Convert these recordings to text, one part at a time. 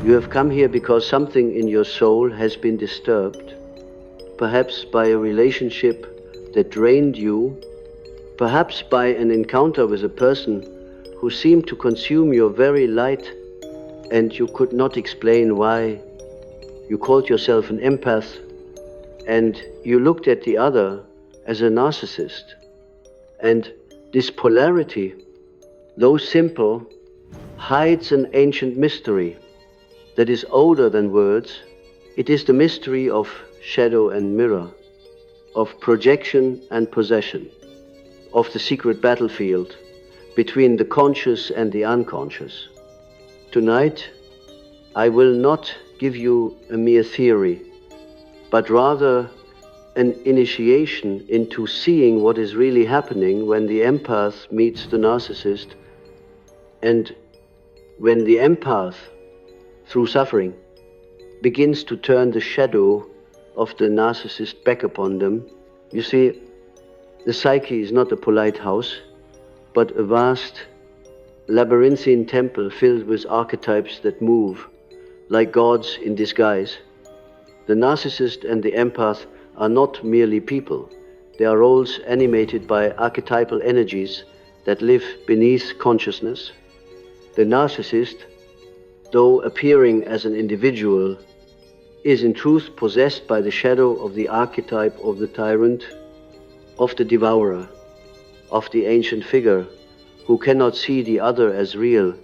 You have come here because something in your soul has been disturbed, perhaps by a relationship that drained you, perhaps by an encounter with a person who seemed to consume your very light and you could not explain why. You called yourself an empath and you looked at the other as a narcissist. And this polarity, though simple, hides an ancient mystery that is older than words. It is the mystery of shadow and mirror, of projection and possession, of the secret battlefield between the conscious and the unconscious. Tonight, I will not give you a mere theory, but rather an initiation into seeing what is really happening when the empath meets the narcissist, and when the empath, through suffering, begins to turn the shadow of the narcissist back upon them. You see, the psyche is not a polite house, but a vast labyrinthine temple filled with archetypes that move like gods in disguise. The narcissist and the empath are not merely people. They are roles animated by archetypal energies that live beneath consciousness. The narcissist, though appearing as an individual, is in truth possessed by the shadow of the archetype of the tyrant, of the devourer, of the ancient figure who cannot see the other as real,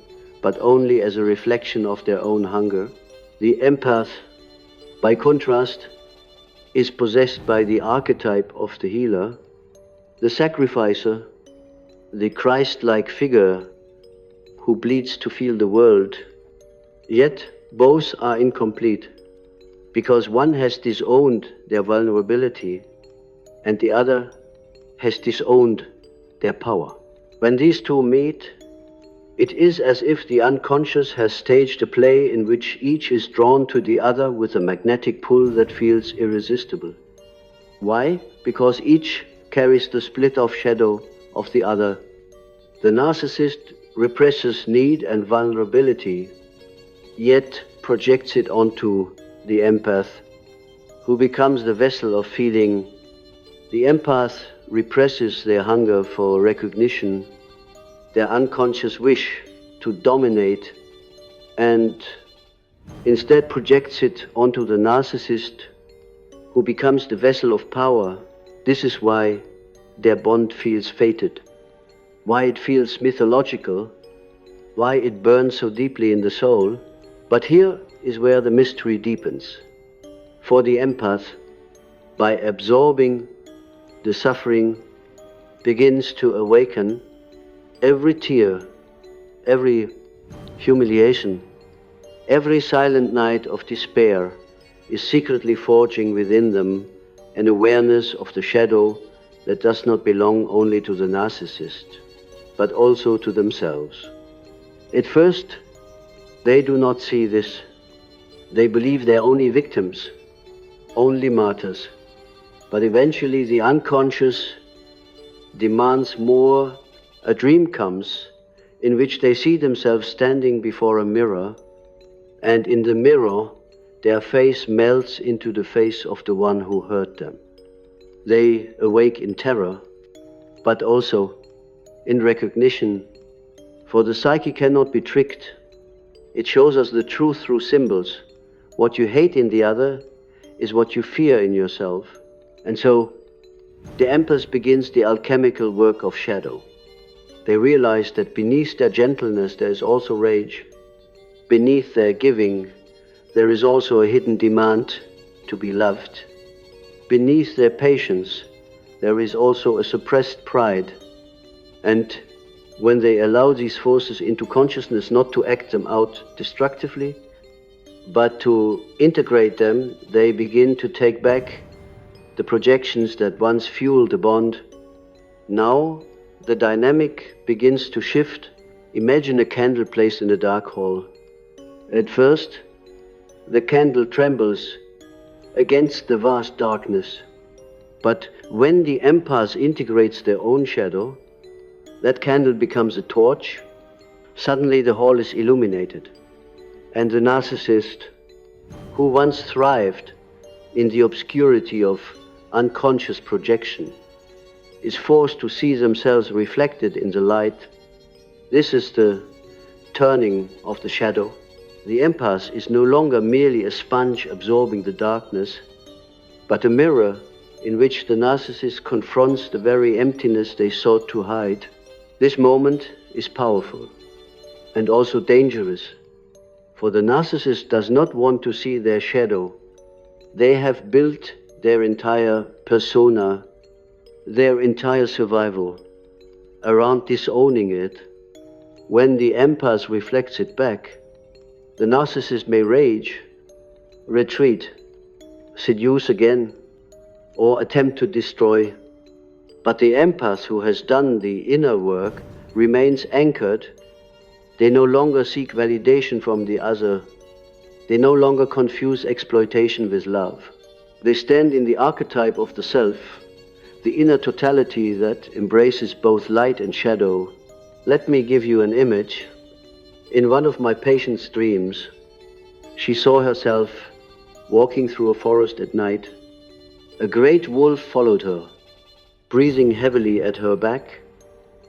but only as a reflection of their own hunger. The empath, by contrast, is possessed by the archetype of the healer, the sacrificer, the Christ-like figure who bleeds to feel the world. Yet both are incomplete, because one has disowned their vulnerability and the other has disowned their power. When these two meet, it is as if the unconscious has staged a play in which each is drawn to the other with a magnetic pull that feels irresistible. Why? Because each carries the split-off shadow of the other. The narcissist represses need and vulnerability, yet projects it onto the empath, who becomes the vessel of feeling. The empath represses their hunger for recognition, their unconscious wish to dominate, and instead projects it onto the narcissist, who becomes the vessel of power. This is why their bond feels fated, why it feels mythological, why it burns so deeply in the soul. But here is where the mystery deepens. For the empath, by absorbing the suffering, begins to awaken. Every tear, every humiliation, every silent night of despair is secretly forging within them an awareness of the shadow that does not belong only to the narcissist, but also to themselves. At first, they do not see this. They believe they're only victims, only martyrs. But eventually the unconscious demands more. A dream comes in which they see themselves standing before a mirror, and in the mirror their face melts into the face of the one who hurt them. They awake in terror, but also in recognition, for the psyche cannot be tricked. It shows us the truth through symbols. What you hate in the other is what you fear in yourself. And so the empath begins the alchemical work of shadow. They realize that beneath their gentleness there is also rage. Beneath their giving there is also a hidden demand to be loved. Beneath their patience there is also a suppressed pride. And when they allow these forces into consciousness, not to act them out destructively, but to integrate them, they begin to take back the projections that once fueled the bond. Now the dynamic begins to shift. Imagine a candle placed in a dark hall. At first, the candle trembles against the vast darkness. But when the empath integrates their own shadow, that candle becomes a torch. Suddenly the hall is illuminated. And the narcissist, who once thrived in the obscurity of unconscious projection, is forced to see themselves reflected in the light. This is the turning of the shadow. The empath is no longer merely a sponge absorbing the darkness, but a mirror in which the narcissist confronts the very emptiness they sought to hide. This moment is powerful and also dangerous, for the narcissist does not want to see their shadow. They have built their entire persona, their entire survival around disowning it. When the empath reflects it back, the narcissist may rage, retreat, seduce again, or attempt to destroy. But the empath who has done the inner work remains anchored. They no longer seek validation from the other. They no longer confuse exploitation with love. They stand in the archetype of the self, the inner totality that embraces both light and shadow. Let me give you an image. In one of my patient's dreams, she saw herself walking through a forest at night. A great wolf followed her, breathing heavily at her back.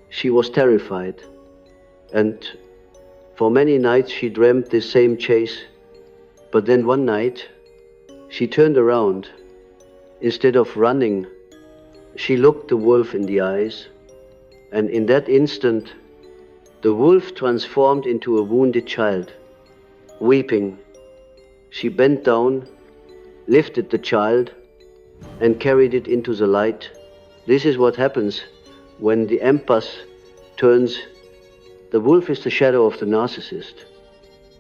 She was terrified, and for many nights she dreamt this same chase. But then one night, she turned around. Instead of running, she looked the wolf in the eyes, and in that instant, the wolf transformed into a wounded child. Weeping, she bent down, lifted the child, and carried it into the light. This is what happens when the empath turns. The wolf is the shadow of the narcissist,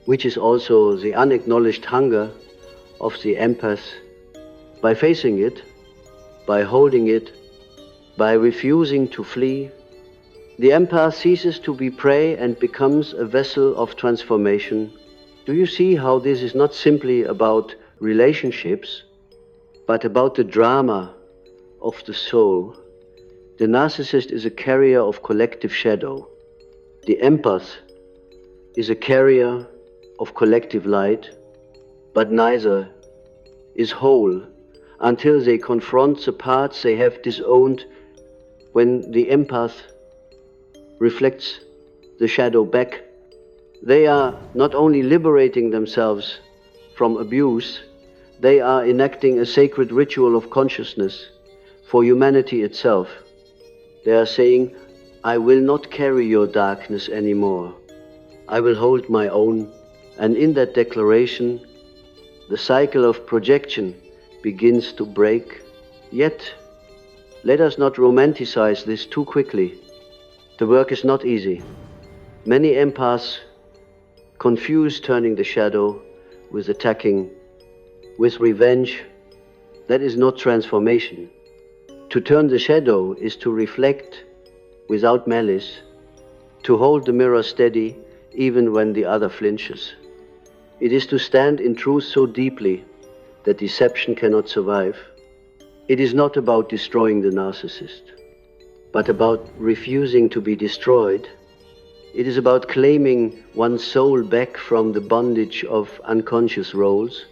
which is also the unacknowledged hunger of the empath. By facing it, by holding it, by refusing to flee, the empath ceases to be prey and becomes a vessel of transformation. Do you see how this is not simply about relationships, but about the drama of the soul? The narcissist is a carrier of collective shadow. The empath is a carrier of collective light, but neither is whole until they confront the parts they have disowned. When the empath reflects the shadow back, they are not only liberating themselves from abuse, they are enacting a sacred ritual of consciousness for humanity itself. They are saying, I will not carry your darkness anymore. I will hold my own. And in that declaration, the cycle of projection begins to break. Yet, let us not romanticize this too quickly. The work is not easy. Many empaths confuse turning the shadow with attacking, with revenge. That is not transformation. To turn the shadow is to reflect without malice, to hold the mirror steady even when the other flinches. It is to stand in truth so deeply that deception cannot survive. It is not about destroying the narcissist, but about refusing to be destroyed. It is about claiming one's soul back from the bondage of unconscious roles.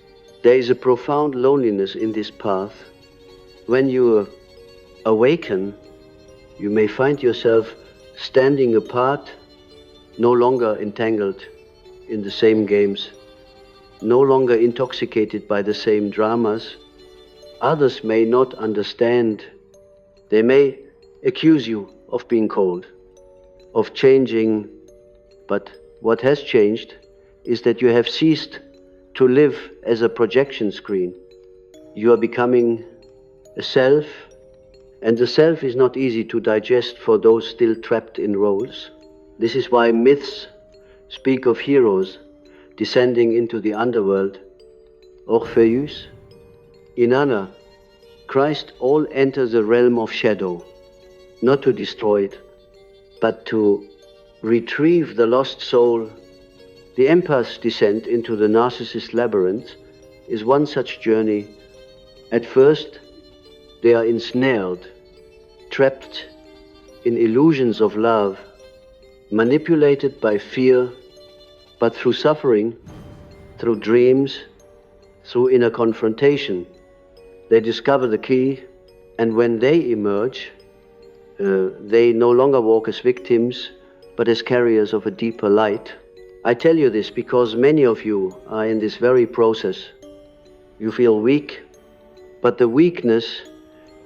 There is a profound loneliness in this path. When you awaken, you may find yourself standing apart, no longer entangled in the same games, no longer intoxicated by the same dramas. Others may not understand. They may accuse you of being cold, of changing, but what has changed is that you have ceased to live as a projection screen. You are becoming a self, and the self is not easy to digest for those still trapped in roles. This is why myths speak of heroes descending into the underworld. Orpheus, Inanna, Christ all enter the realm of shadow, not to destroy it, but to retrieve the lost soul. The empath's descent into the narcissist labyrinth is one such journey. At first, they are ensnared, trapped in illusions of love, manipulated by fear, but through suffering, through dreams, through inner confrontation. They discover the key, and when they emerge, they no longer walk as victims, but as carriers of a deeper light. I tell you this because many of you are in this very process. You feel weak, but the weakness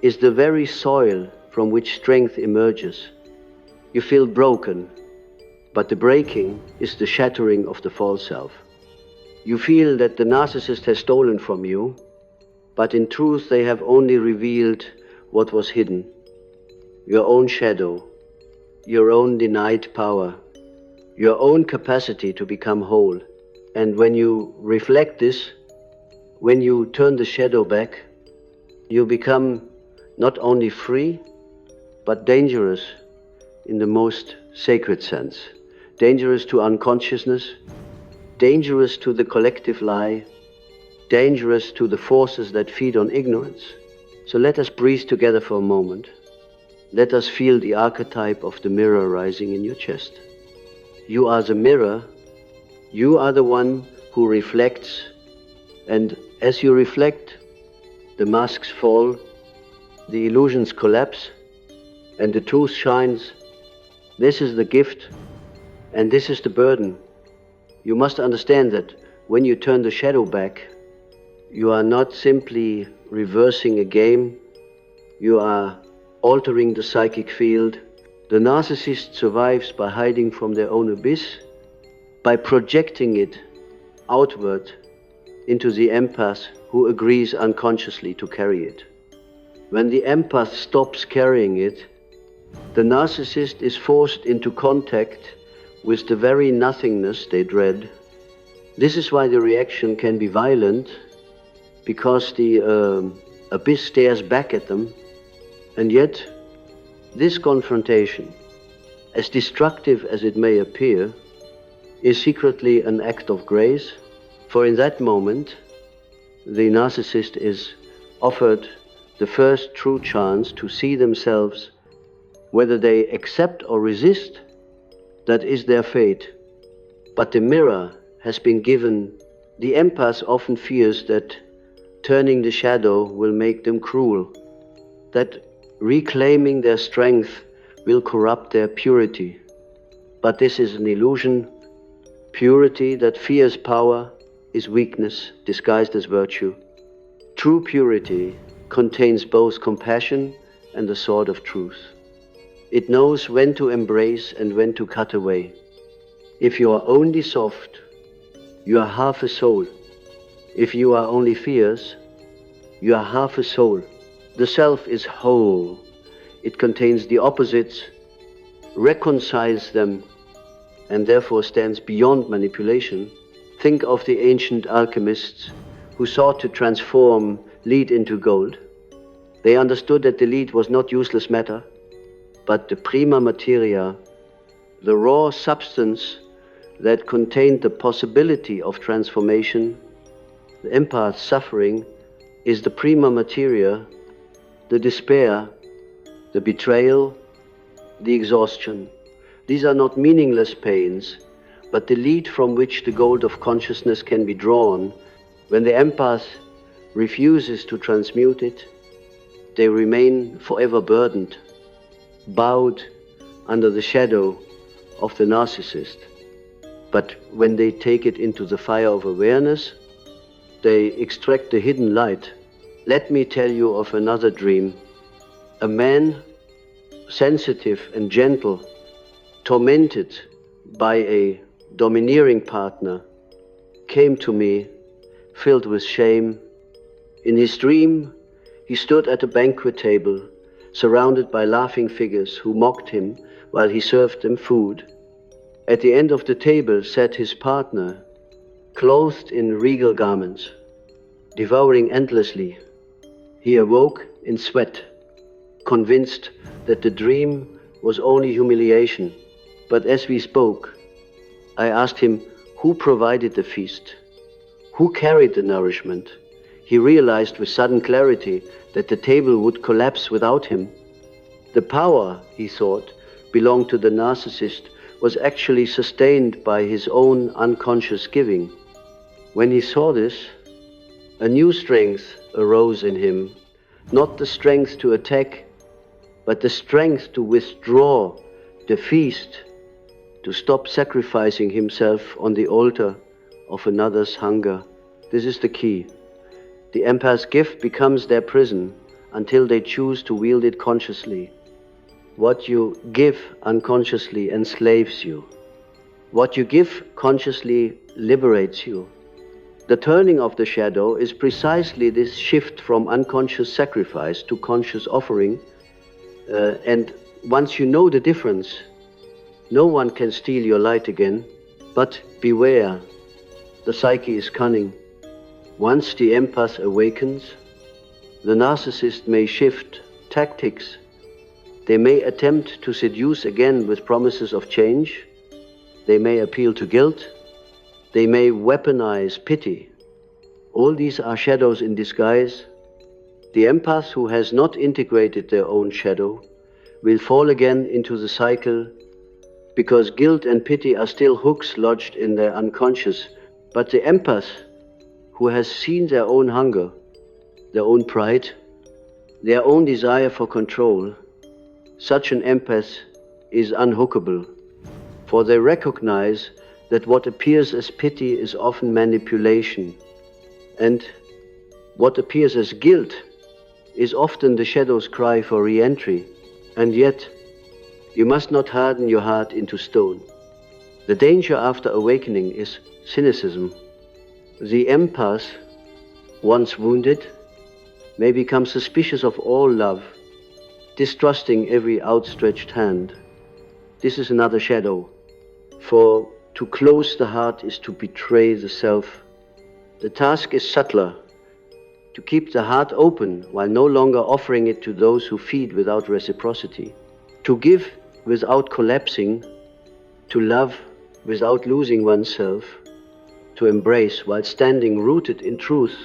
is the very soil from which strength emerges. You feel broken, but the breaking is the shattering of the false self. You feel that the narcissist has stolen from you, but in truth they have only revealed what was hidden. Your own shadow, your own denied power, your own capacity to become whole. And when you reflect this, when you turn the shadow back, you become not only free, but dangerous in the most sacred sense. Dangerous to unconsciousness, dangerous to the collective lie, dangerous to the forces that feed on ignorance. So let us breathe together for a moment. Let us feel the archetype of the mirror rising in your chest. You are the mirror. You are the one who reflects. And as you reflect, the masks fall, the illusions collapse, and the truth shines. This is the gift, and this is the burden. You must understand that when you turn the shadow back, you are not simply reversing a game, you are altering the psychic field. The narcissist survives by hiding from their own abyss, by projecting it outward into the empath who agrees unconsciously to carry it. When the empath stops carrying it, the narcissist is forced into contact with the very nothingness they dread. This is why the reaction can be violent, because the abyss stares back at them. And yet, this confrontation, as destructive as it may appear, is secretly an act of grace, for in that moment, the narcissist is offered the first true chance to see themselves. Whether they accept or resist, that is their fate. But the mirror has been given. The empath often fears that turning the shadow will make them cruel, that reclaiming their strength will corrupt their purity. But this is an illusion. Purity that fears power is weakness disguised as virtue. True purity contains both compassion and the sword of truth. It knows when to embrace and when to cut away. If you are only soft, you are half a soul. If you are only fierce, you are half a soul. The self is whole. It contains the opposites, reconciles them, and therefore stands beyond manipulation. Think of the ancient alchemists who sought to transform lead into gold. They understood that the lead was not useless matter, but the prima materia, the raw substance that contained the possibility of transformation. The empath's suffering is the prima materia, the despair, the betrayal, the exhaustion. These are not meaningless pains, but the lead from which the gold of consciousness can be drawn. When the empath refuses to transmute it, they remain forever burdened, bowed under the shadow of the narcissist. But when they take it into the fire of awareness, they extract the hidden light. Let me tell you of another dream. A man, sensitive and gentle, tormented by a domineering partner, came to me filled with shame. In his dream, he stood at a banquet table, surrounded by laughing figures who mocked him while he served them food. At the end of the table sat his partner, clothed in regal garments, devouring endlessly. He awoke in sweat, convinced that the dream was only humiliation. But as we spoke, I asked him who provided the feast, who carried the nourishment. He realized with sudden clarity that the table would collapse without him. The power, he thought, belonged to the narcissist, was actually sustained by his own unconscious giving. When he saw this, a new strength arose in him, not the strength to attack, but the strength to withdraw, the feast, to stop sacrificing himself on the altar of another's hunger. This is the key. The empath's gift becomes their prison until they choose to wield it consciously. What you give unconsciously enslaves you. What you give consciously liberates you. The turning of the shadow is precisely this shift from unconscious sacrifice to conscious offering. And once you know the difference, no one can steal your light again. But beware, the psyche is cunning. Once the empath awakens, the narcissist may shift tactics. They may attempt to seduce again with promises of change. They may appeal to guilt. They may weaponize pity. All these are shadows in disguise. The empath who has not integrated their own shadow will fall again into the cycle, because guilt and pity are still hooks lodged in their unconscious. But the empath who has seen their own hunger, their own pride, their own desire for control, such an empath is unhookable, for they recognize that what appears as pity is often manipulation, and what appears as guilt is often the shadow's cry for re-entry. And yet, you must not harden your heart into stone. The danger after awakening is cynicism. The empath, once wounded, may become suspicious of all love, distrusting every outstretched hand. This is another shadow, for to close the heart is to betray the self. The task is subtler, to keep the heart open while no longer offering it to those who feed without reciprocity, to give without collapsing, to love without losing oneself, to embrace while standing rooted in truth.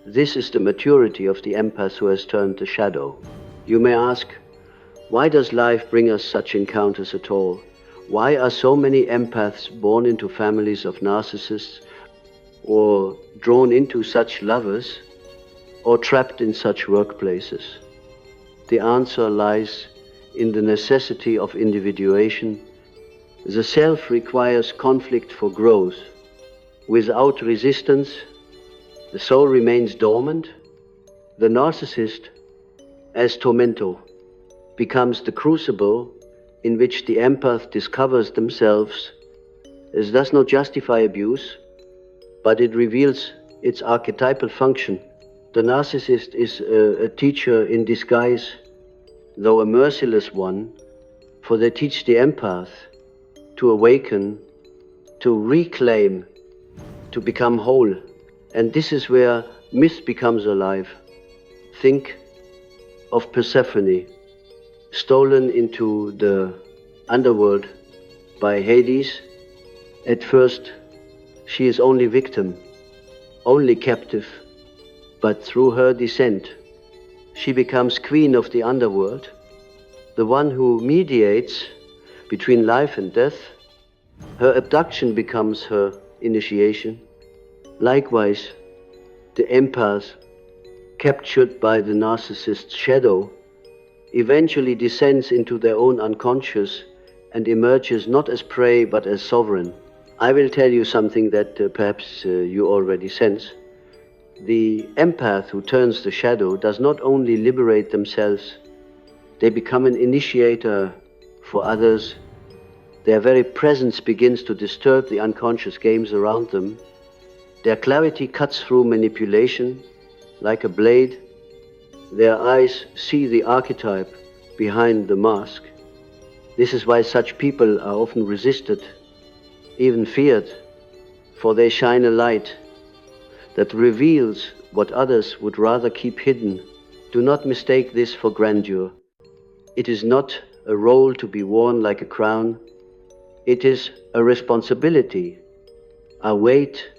This is the maturity of the empath who has turned the shadow. You may ask, why does life bring us such encounters at all? Why are so many empaths born into families of narcissists, or drawn into such lovers, or trapped in such workplaces? The answer lies in the necessity of individuation. The self requires conflict for growth. Without resistance, the soul remains dormant. The narcissist, as tormentor, becomes the crucible in which the empath discovers themselves. This does not justify abuse, but it reveals its archetypal function. The narcissist is a teacher in disguise, though a merciless one, for they teach the empath to awaken, to reclaim, to become whole. And this is where myth becomes alive. Think of Persephone, stolen into the underworld by Hades. At first, she is only victim, only captive, but through her descent, she becomes queen of the underworld, the one who mediates between life and death. Her abduction becomes her initiation. Likewise, the empath, captured by the narcissist's shadow, eventually descends into their own unconscious and emerges not as prey but as sovereign. I will tell you something that perhaps you already sense. The empath who turns the shadow does not only liberate themselves, they become an initiator for others. Their very presence begins to disturb the unconscious games around them. Their clarity cuts through manipulation like a blade. Their eyes see the archetype behind the mask. This is why such people are often resisted, even feared, for they shine a light that reveals what others would rather keep hidden. Do not mistake this for grandeur. It is not a role to be worn like a crown. It is a responsibility, a weight.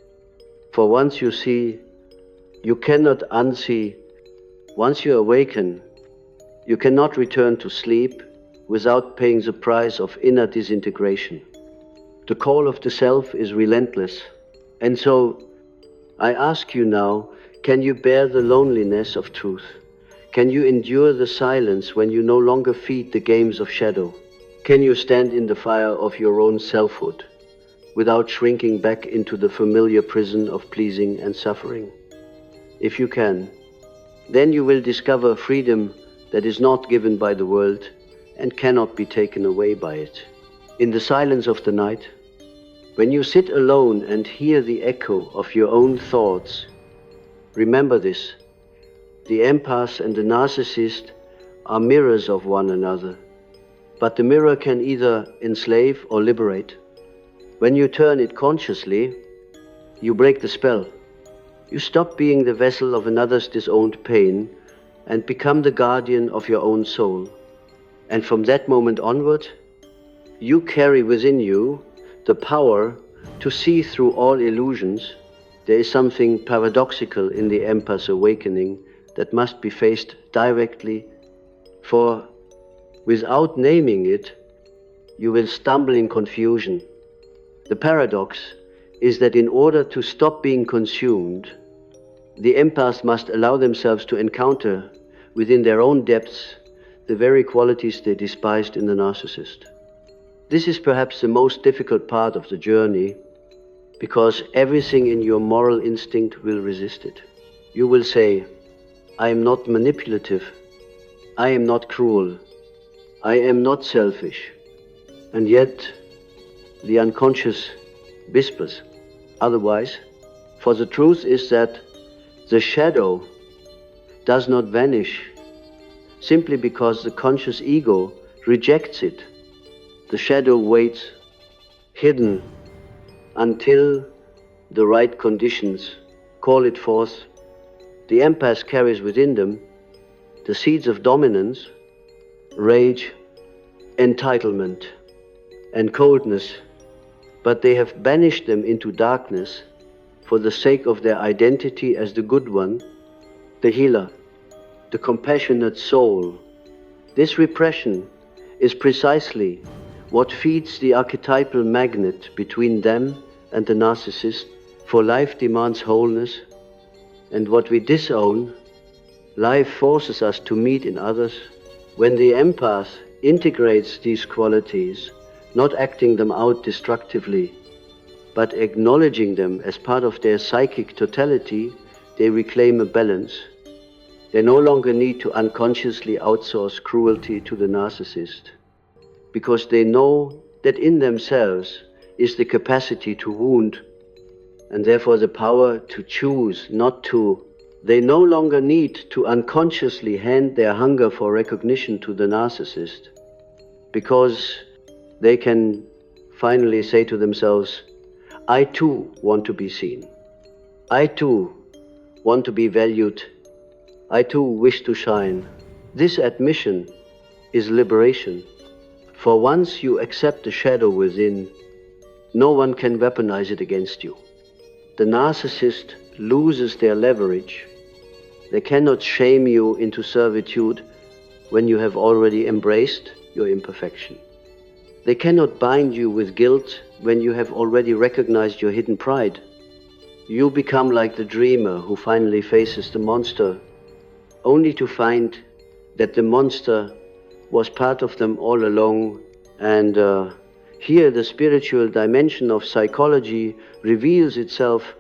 For once you see, you cannot unsee. Once you awaken, you cannot return to sleep without paying the price of inner disintegration. The call of the self is relentless, and so I ask you now, can you bear the loneliness of truth? Can you endure the silence when you no longer feed the games of shadow? Can you stand in the fire of your own selfhood without shrinking back into the familiar prison of pleasing and suffering? If you can, then you will discover freedom that is not given by the world and cannot be taken away by it. In the silence of the night, when you sit alone and hear the echo of your own thoughts, remember this: the empath and the narcissist are mirrors of one another, but the mirror can either enslave or liberate. When you turn it consciously, you break the spell. You stop being the vessel of another's disowned pain and become the guardian of your own soul. And from that moment onward, you carry within you the power to see through all illusions. There is something paradoxical in the empath's awakening that must be faced directly, for without naming it, you will stumble in confusion. The paradox is that in order to stop being consumed, the empaths must allow themselves to encounter within their own depths the very qualities they despised in the narcissist. This is perhaps the most difficult part of the journey, because everything in your moral instinct will resist it. You will say, I am not manipulative, I am not cruel, I am not selfish. And yet, the unconscious whispers otherwise, for the truth is that the shadow does not vanish simply because the conscious ego rejects it. The shadow waits, hidden, until the right conditions call it forth. The empath carries within them the seeds of dominance, rage, entitlement, and coldness, but they have banished them into darkness for the sake of their identity as the good one, the healer, the compassionate soul. This repression is precisely what feeds the archetypal magnet between them and the narcissist, for life demands wholeness, and what we disown, life forces us to meet in others. When the empath integrates these qualities, not acting them out destructively, but acknowledging them as part of their psychic totality, they reclaim a balance. They no longer need to unconsciously outsource cruelty to the narcissist, because they know that in themselves is the capacity to wound, and therefore the power to choose not to. They no longer need to unconsciously hand their hunger for recognition to the narcissist, because they can finally say to themselves, I too want to be seen. I too want to be valued. I too wish to shine. This admission is liberation. For once you accept the shadow within, no one can weaponize it against you. The narcissist loses their leverage. They cannot shame you into servitude when you have already embraced your imperfection. They cannot bind you with guilt when you have already recognized your hidden pride. You become like the dreamer who finally faces the monster, only to find that the monster was part of them all along. And here the spiritual dimension of psychology reveals itself,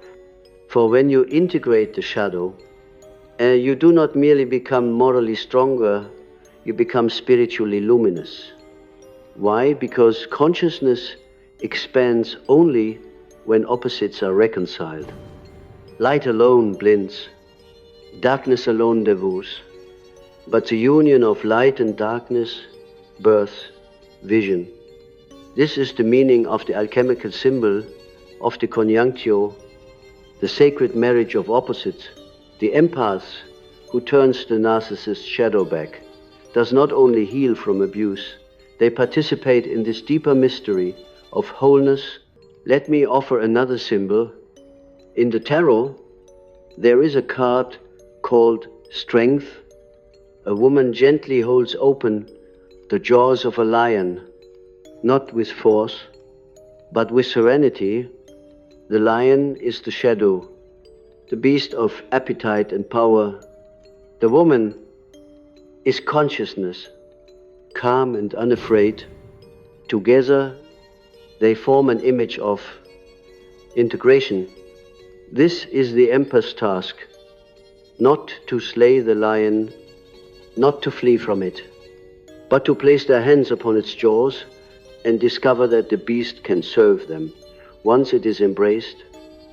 for when you integrate the shadow, you do not merely become morally stronger, you become spiritually luminous. Why? Because consciousness expands only when opposites are reconciled. Light alone blinds, darkness alone devours, but the union of light and darkness births vision. This is the meaning of the alchemical symbol of the conjunctio, the sacred marriage of opposites. The empath who turns the narcissist's shadow back does not only heal from abuse, they participate in this deeper mystery of wholeness. Let me offer another symbol. In the tarot, there is a card called Strength. A woman gently holds open the jaws of a lion, not with force, but with serenity. The lion is the shadow, the beast of appetite and power. The woman is consciousness, calm and unafraid. Together, they form an image of integration. This is the empath's task, not to slay the lion, not to flee from it, but to place their hands upon its jaws and discover that the beast can serve them once it is embraced.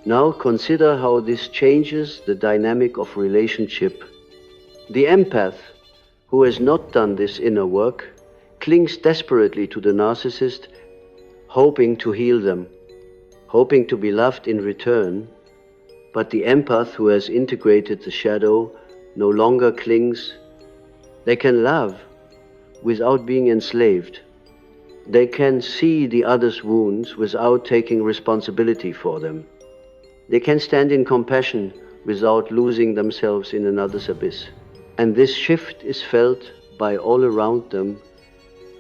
Now consider how this changes the dynamic of relationship. The empath, who has not done this inner work, clings desperately to the narcissist, hoping to heal them, hoping to be loved in return. But the empath who has integrated the shadow no longer clings. They can love without being enslaved. They can see the other's wounds without taking responsibility for them. They can stand in compassion without losing themselves in another's abyss. And this shift is felt by all around them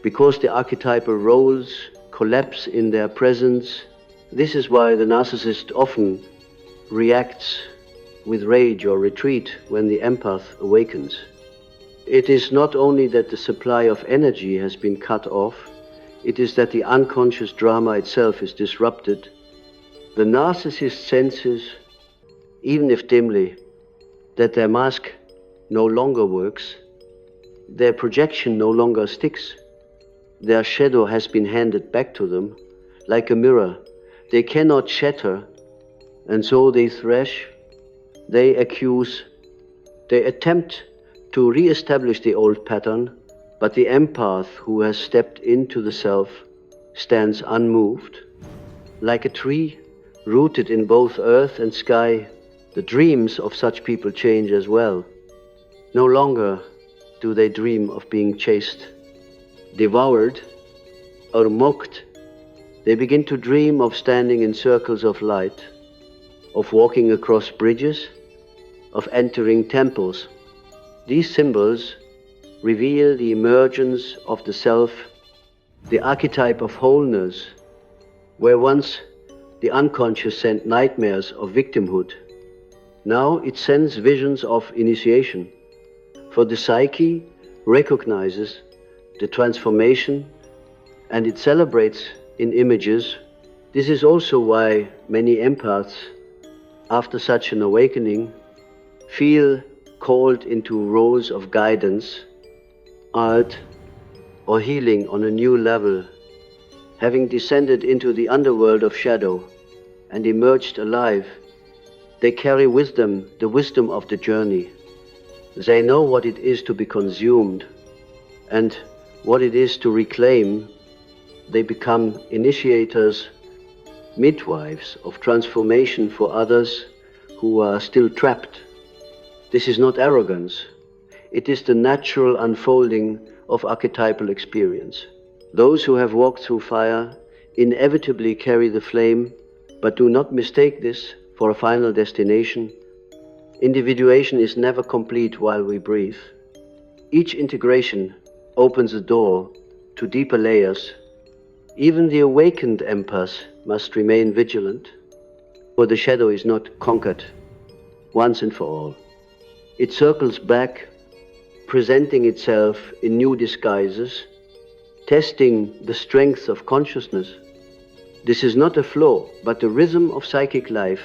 because the archetypal roles collapse in their presence. This is why the narcissist often reacts with rage or retreat when the empath awakens. It is not only that the supply of energy has been cut off, it is that the unconscious drama itself is disrupted. The narcissist senses, even if dimly, that their mask no longer works, their projection no longer sticks, their shadow has been handed back to them like a mirror. They cannot shatter, and so they thresh, they accuse, they attempt to re-establish the old pattern, but the empath who has stepped into the self stands unmoved, like a tree rooted in both earth and sky. The dreams of such people change as well. No longer do they dream of being chased, devoured, or mocked. They begin to dream of standing in circles of light, of walking across bridges, of entering temples. These symbols reveal the emergence of the self, the archetype of wholeness, where once the unconscious sent nightmares of victimhood. Now it sends visions of initiation, for the psyche recognizes the transformation and it celebrates in images. This is also why many empaths, after such an awakening, feel called into roles of guidance, art, or healing on a new level, having descended into the underworld of shadow and emerged alive. They carry with them the wisdom of the journey. They know what it is to be consumed and what it is to reclaim. They become initiators, midwives of transformation for others who are still trapped. This is not arrogance. It is the natural unfolding of archetypal experience. Those who have walked through fire inevitably carry the flame, but do not mistake this for a final destination. Individuation is never complete while we breathe. Each integration opens the door to deeper layers. Even the awakened empath must remain vigilant, for the shadow is not conquered once and for all. It circles back, presenting itself in new disguises, testing the strength of consciousness. This is not a flaw, but the rhythm of psychic life.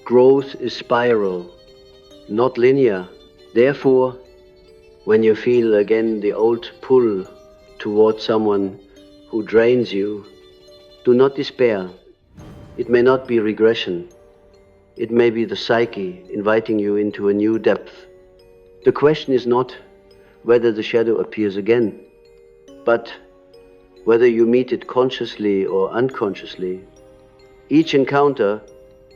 Growth is spiral, not linear. Therefore, when you feel again the old pull toward someone who drains you, do not despair. It may not be regression. It may be the psyche inviting you into a new depth. The question is not whether the shadow appears again, but whether you meet it consciously or unconsciously. Each encounter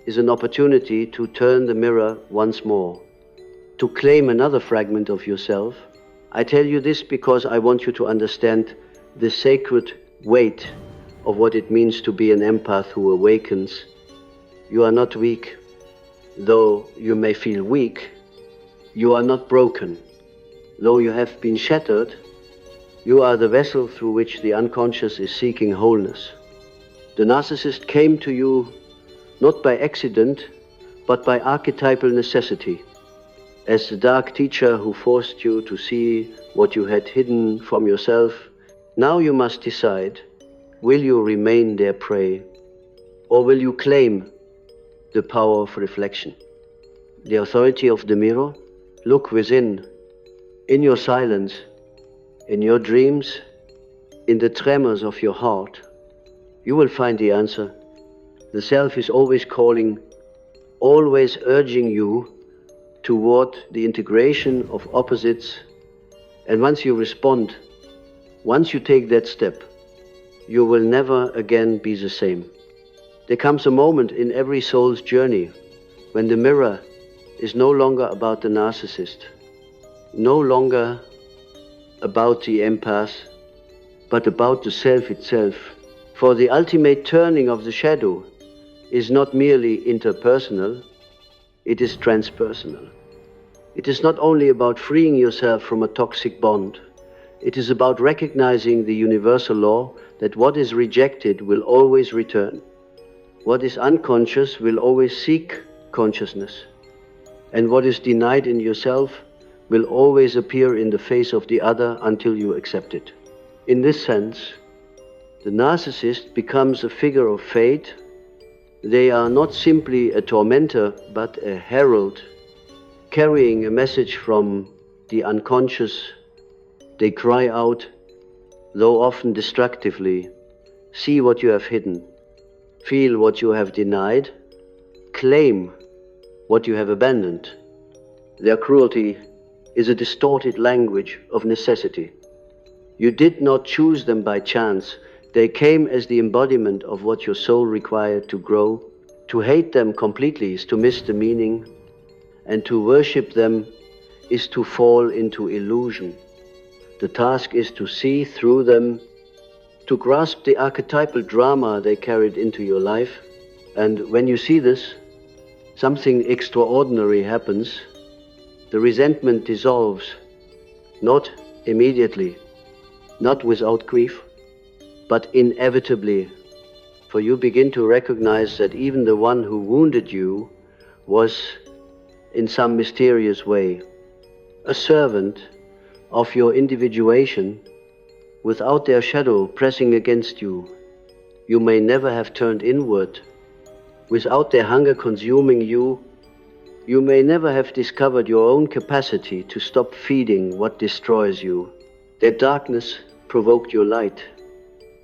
is an opportunity to turn the mirror once more, to claim another fragment of yourself. I tell you this because I want you to understand the sacred weight of what it means to be an empath who awakens. You are not weak. Though you may feel weak, you are not broken. Though you have been shattered, you are the vessel through which the unconscious is seeking wholeness. The narcissist came to you not by accident, but by archetypal necessity. As the dark teacher who forced you to see what you had hidden from yourself, now you must decide, will you remain their prey, or will you claim the power of reflection? The authority of the mirror? Look within, in your silence, in your dreams, in the tremors of your heart. You will find the answer. The self is always calling, always urging you toward the integration of opposites. And once you respond, once you take that step, you will never again be the same. There comes a moment in every soul's journey when the mirror is no longer about the narcissist, no longer about the empath, but about the self itself. For the ultimate turning of the shadow is not merely interpersonal, it is transpersonal. It is not only about freeing yourself from a toxic bond, it is about recognizing the universal law that what is rejected will always return. What is unconscious will always seek consciousness. And what is denied in yourself will always appear in the face of the other until you accept it. In this sense, the narcissist becomes a figure of fate. They are not simply a tormentor, but a herald, carrying a message from the unconscious. They cry out, though often destructively, see what you have hidden, feel what you have denied, claim what you have abandoned. Their cruelty is a distorted language of necessity. You did not choose them by chance. They came as the embodiment of what your soul required to grow. To hate them completely is to miss the meaning, and to worship them is to fall into illusion. The task is to see through them, to grasp the archetypal drama they carried into your life. And when you see this, something extraordinary happens. The resentment dissolves, not immediately, not without grief, but inevitably, for you begin to recognize that even the one who wounded you was, in some mysterious way, a servant of your individuation. Without their shadow pressing against you, you may never have turned inward. Without their hunger consuming you, you may never have discovered your own capacity to stop feeding what destroys you. Their darkness provoked your light.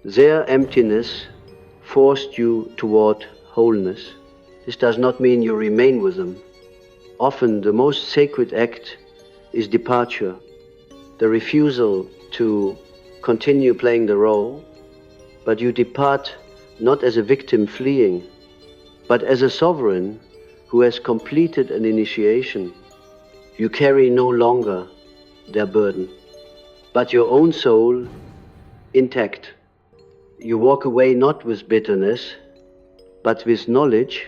Their emptiness forced you toward wholeness. This does not mean you remain with them. Often the most sacred act is departure, the refusal to continue playing the role, but you depart not as a victim fleeing, but as a sovereign who has completed an initiation. You carry no longer their burden, but your own soul intact. You walk away not with bitterness, but with knowledge,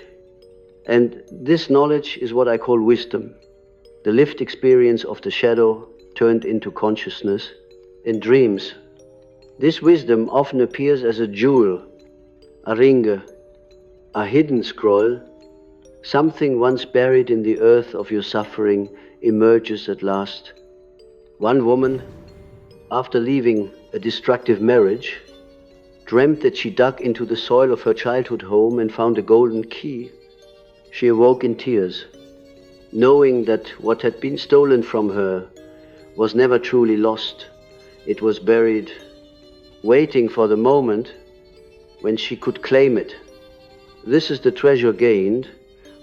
and this knowledge is what I call wisdom, the lived experience of the shadow turned into consciousness in dreams. This wisdom often appears as a jewel, a ring, a hidden scroll. Something once buried in the earth of your suffering emerges at last. One woman, after leaving a destructive marriage, dreamt that she dug into the soil of her childhood home and found a golden key. She awoke in tears, knowing that what had been stolen from her was never truly lost. It was buried, waiting for the moment when she could claim it. This is the treasure gained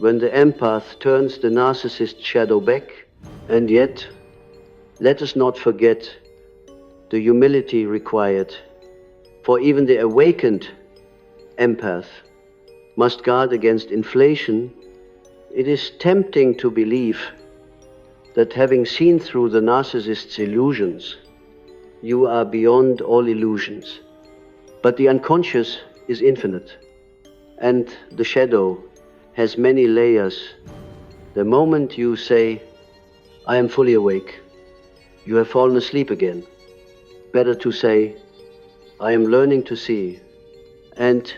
when the empath turns the narcissist shadow back. And yet, let us not forget the humility required, for even the awakened empath must guard against inflation. It is tempting to believe that having seen through the narcissist's illusions, you are beyond all illusions. But the unconscious is infinite, and the shadow has many layers. The moment you say, I am fully awake, you have fallen asleep again. Better to say, I am learning to see, and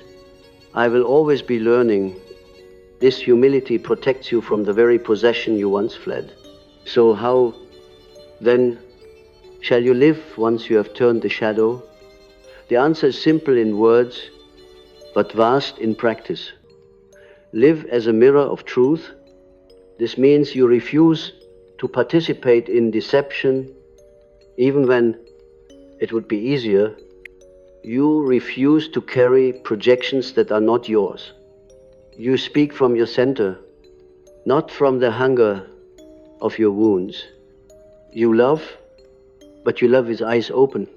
I will always be learning This humility protects you from the very possession you once fled. So how, then, shall you live once you have turned the shadow? The answer is simple in words, but vast in practice. Live as a mirror of truth. This means you refuse to participate in deception, even when it would be easier. You refuse to carry projections that are not yours. You speak from your center, not from the hunger of your wounds. You love, but you love with eyes open,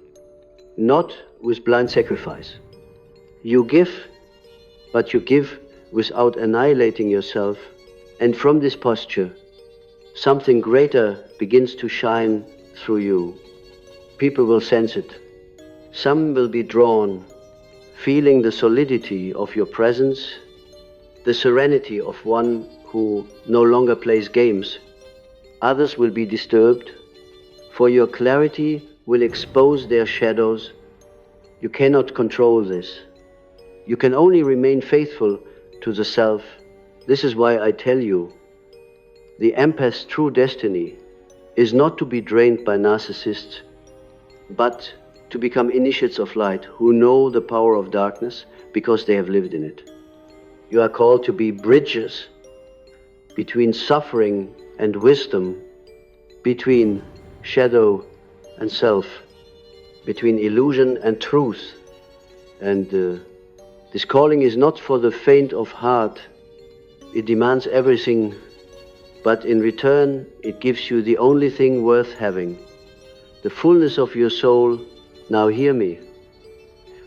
not with blind sacrifice. You give, but you give without annihilating yourself. And from this posture, something greater begins to shine through you. People will sense it. Some will be drawn, feeling the solidity of your presence, the serenity of one who no longer plays games. Others will be disturbed, for your clarity will expose their shadows. You cannot control this. You can only remain faithful to the self. This is why I tell you, the empath's true destiny is not to be drained by narcissists, but to become initiates of light who know the power of darkness because they have lived in it. You are called to be bridges between suffering and wisdom, between shadow and self, between illusion and truth. And this calling is not for the faint of heart. It demands everything, but in return it gives you the only thing worth having, the fullness of your soul. Now hear me.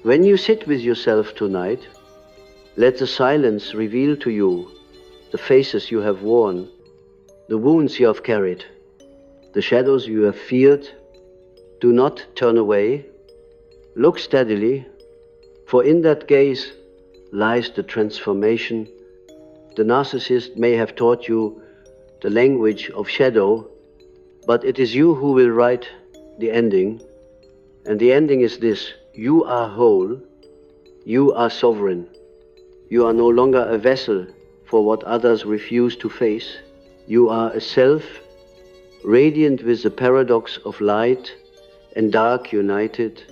When you sit with yourself tonight, let the silence reveal to you the faces you have worn, the wounds you have carried, the shadows you have feared. Do not turn away. Look steadily, for in that gaze lies the transformation. The narcissist may have taught you the language of shadow, but it is you who will write the ending. And the ending is this: you are whole, you are sovereign. You are no longer a vessel for what others refuse to face. You are a self, radiant with the paradox of light and dark united.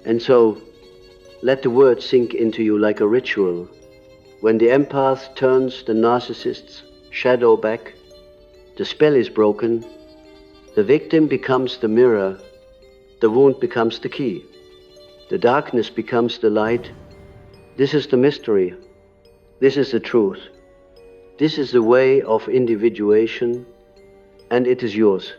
And so, let the word sink into you like a ritual. When the empath turns the narcissist's shadow back, the spell is broken, the victim becomes the mirror, the wound becomes the key, the darkness becomes the light. This is the mystery. This is the truth. This is the way of individuation, and it is yours.